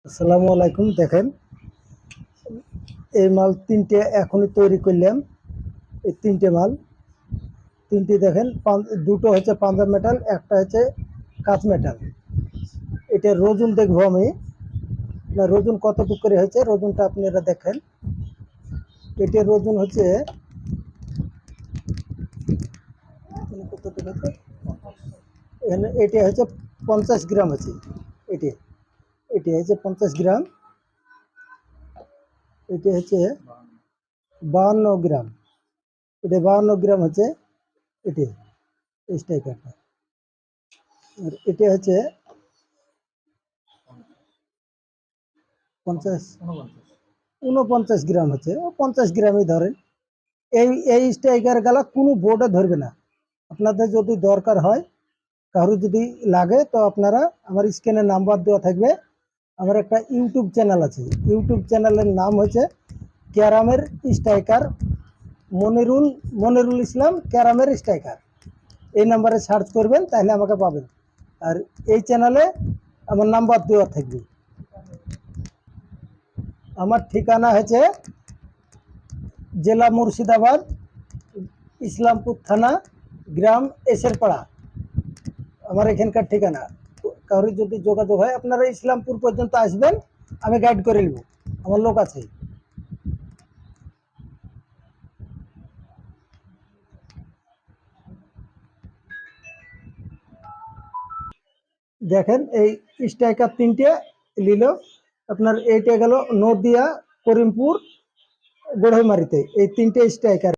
আসসালামু আলাইকুম। দেখেন এই মাল তিনটে এখনই তৈরি করলাম। এই তিনটে মাল তিনটে দেখেন, দুটো হচ্ছে পাঞ্জাব মেটাল, একটা হচ্ছে কাঁচ মেটাল। এটার ওজন দেখবো আমি, না ওজন কতটুকু করে হয়েছে ওজনটা আপনারা দেখেন। এটার ওজন হচ্ছে কতটুকু হচ্ছে, এখানে এটা হচ্ছে 50 গ্রাম আছে। এটি এটি হচ্ছে 50 গ্রাম, এটি হচ্ছে 52 গ্রাম। এটা 52 গ্রাম হচ্ছে এটি স্ট্রাইকারটা। আর এটা হচ্ছে 49 গ্রাম হচ্ছে, ও 50 গ্রামই ধরেন। এই স্ট্রাইকার গালা কোনো বোর্ডে ধরবে না। আপনাদের যদি দরকার হয়, কারো যদি লাগে, তো আপনারা আমার স্ক্রিনে নাম্বার দেওয়া থাকবে। আমার একটা ইউটিউব চ্যানেল আছে, ইউটিউব চ্যানেলের নাম হচ্ছে ক্যারামের স্ট্রাইকার, মনিরুল ইসলাম ক্যারামের স্ট্রাইকার। এই নাম্বারে সার্চ করবেন, তাহলে আমাকে পাবেন। আর এই চ্যানেলে আমার নাম্বার দেওয়া থাকবে। আমার ঠিকানা হচ্ছে জেলা মুর্শিদাবাদ, ইসলামপুর থানা, গ্রাম এসেরপাড়া আমার এখানকার ঠিকানা। কারোর যদি যোগাযোগ হয়, আপনারা ইসলামপুর পর্যন্ত আসবেন, আমি গাইড করে নেব, আমার লোক আছে। দেখেন এই স্ট্রাইকার তিনটে নিল আপনার। এইটা গেল নদিয়া, করিমপুর, গোড়াইমারিতে, এই তিনটে স্ট্রাইকার।